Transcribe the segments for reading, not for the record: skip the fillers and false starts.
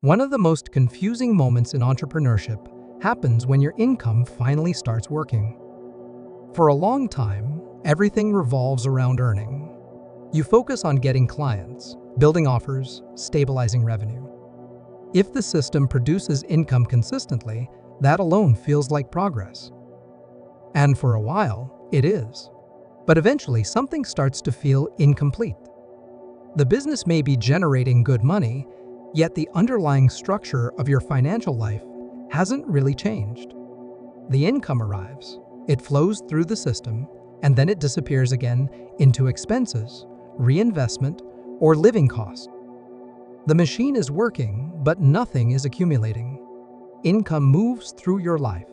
One of the most confusing moments in entrepreneurship happens when your income finally starts working. For a long time, everything revolves around earning. You focus on getting clients, building offers, stabilizing revenue. If the system produces income consistently, that alone feels like progress. And for a while, it is. But eventually, something starts to feel incomplete. The business may be generating good money, yet the underlying structure of your financial life hasn't really changed. The income arrives, it flows through the system, and then it disappears again into expenses, reinvestment, or living costs. The machine is working, but nothing is accumulating. Income moves through your life.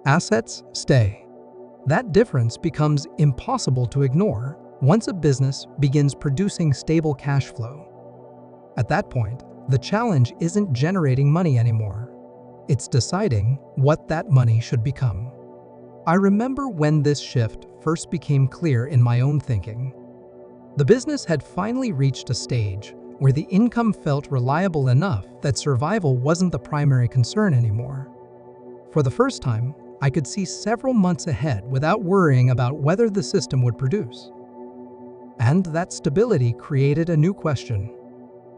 Assets stay. That difference becomes impossible to ignore once a business begins producing stable cash flow. At that point, the challenge isn't generating money anymore. It's deciding what that money should become. I remember when this shift first became clear in my own thinking. The business had finally reached a stage where the income felt reliable enough that survival wasn't the primary concern anymore. For the first time, I could see several months ahead without worrying about whether the system would produce. And that stability created a new question.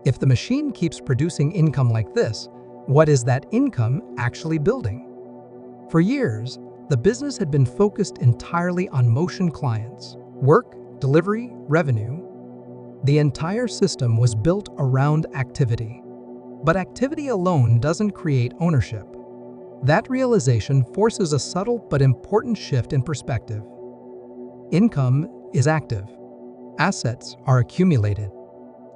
If the machine keeps producing income like this, what is that income actually building? For years, the business had been focused entirely on motion clients, work, delivery, revenue. The entire system was built around activity. But activity alone doesn't create ownership. That realization forces a subtle but important shift in perspective. Income is active. Assets are accumulated.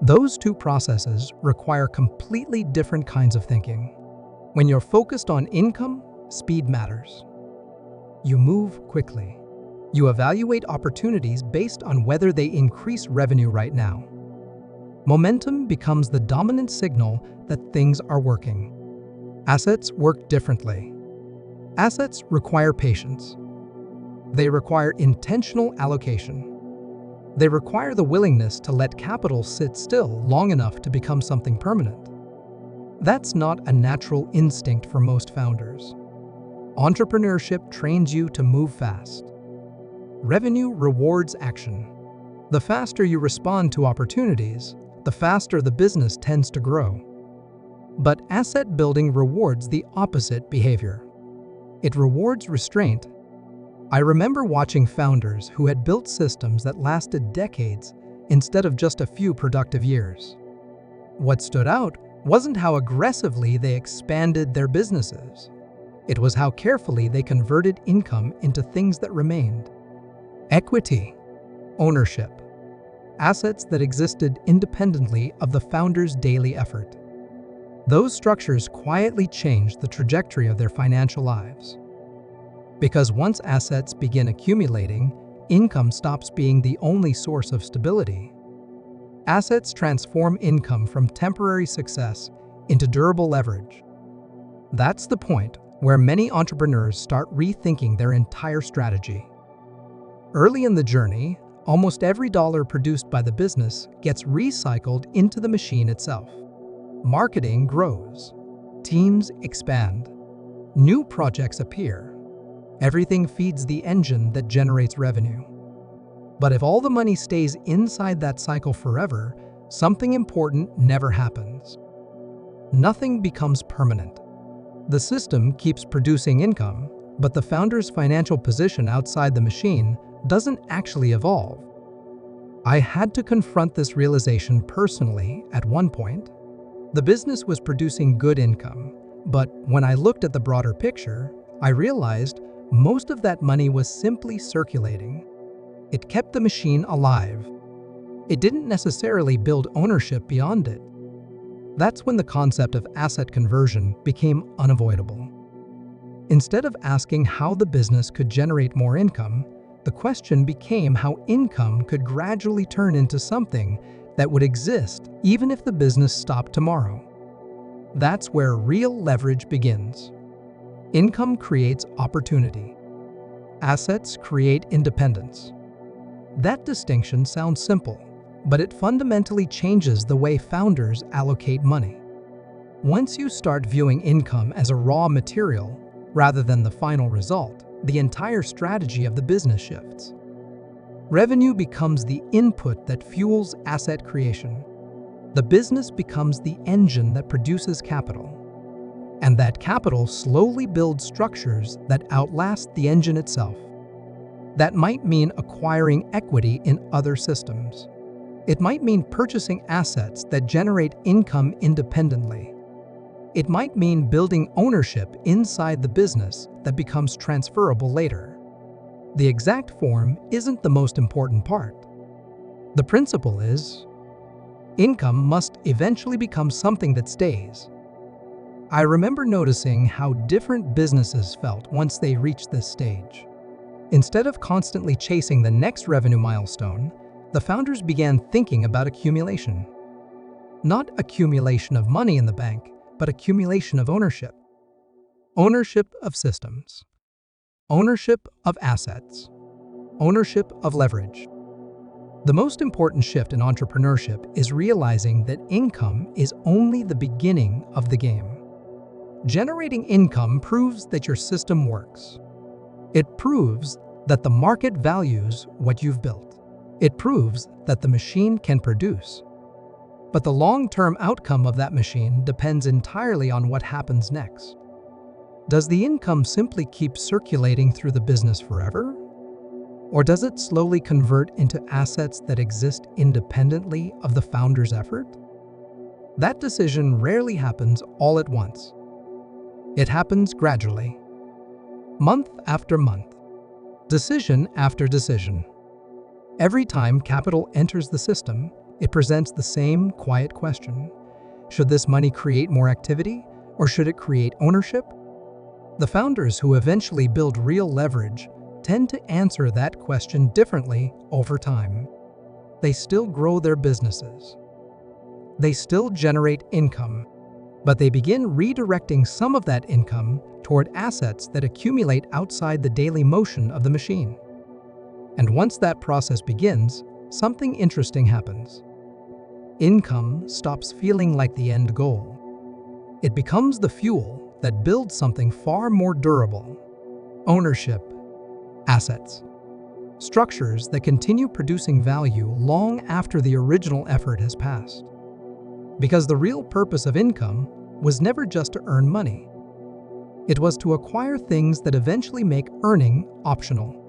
Those two processes require completely different kinds of thinking. When you're focused on income, speed matters. You move quickly. You evaluate opportunities based on whether they increase revenue right now. Momentum becomes the dominant signal that things are working. Assets work differently. Assets require patience. They require intentional allocation. They require the willingness to let capital sit still long enough to become something permanent. That's not a natural instinct for most founders. Entrepreneurship trains you to move fast. Revenue rewards action. The faster you respond to opportunities, the faster the business tends to grow. But asset building rewards the opposite behavior. It rewards restraint. I remember watching founders who had built systems that lasted decades instead of just a few productive years. What stood out wasn't how aggressively they expanded their businesses. It was how carefully they converted income into things that remained. Equity, ownership, assets that existed independently of the founder's daily effort. Those structures quietly changed the trajectory of their financial lives. Because once assets begin accumulating, income stops being the only source of stability. Assets transform income from temporary success into durable leverage. That's the point where many entrepreneurs start rethinking their entire strategy. Early in the journey, almost every dollar produced by the business gets recycled into the machine itself. Marketing grows. Teams expand. New projects appear. Everything feeds the engine that generates revenue. But if all the money stays inside that cycle forever, something important never happens. Nothing becomes permanent. The system keeps producing income, but the founder's financial position outside the machine doesn't actually evolve. I had to confront this realization personally at one point. The business was producing good income, but when I looked at the broader picture, I realized most of that money was simply circulating. It kept the machine alive. It didn't necessarily build ownership beyond it. That's when the concept of asset conversion became unavoidable. Instead of asking how the business could generate more income, the question became how income could gradually turn into something that would exist even if the business stopped tomorrow. That's where real leverage begins. Income creates opportunity. Assets create independence. That distinction sounds simple, but it fundamentally changes the way founders allocate money. Once you start viewing income as a raw material rather than the final result, the entire strategy of the business shifts. Revenue becomes the input that fuels asset creation. The business becomes the engine that produces capital. And that capital slowly builds structures that outlast the engine itself. That might mean acquiring equity in other systems. It might mean purchasing assets that generate income independently. It might mean building ownership inside the business that becomes transferable later. The exact form isn't the most important part. The principle is, income must eventually become something that stays. I remember noticing how different businesses felt once they reached this stage. Instead of constantly chasing the next revenue milestone, the founders began thinking about accumulation. Not accumulation of money in the bank, but accumulation of ownership. Ownership of systems. Ownership of assets. Ownership of leverage. The most important shift in entrepreneurship is realizing that income is only the beginning of the game. Generating income proves that your system works. It proves that the market values what you've built. It proves that the machine can produce. But the long-term outcome of that machine depends entirely on what happens next. Does the income simply keep circulating through the business forever? Or does it slowly convert into assets that exist independently of the founder's effort? That decision rarely happens all at once. It happens gradually, month after month, decision after decision. Every time capital enters the system, it presents the same quiet question. Should this money create more activity, or should it create ownership? The founders who eventually build real leverage tend to answer that question differently over time. They still grow their businesses. They still generate income, but they begin redirecting some of that income toward assets that accumulate outside the daily motion of the machine. And once that process begins, something interesting happens. Income stops feeling like the end goal. It becomes the fuel that builds something far more durable. Ownership, assets, structures that continue producing value long after the original effort has passed. Because the real purpose of income was never just to earn money. It was to acquire things that eventually make earning optional.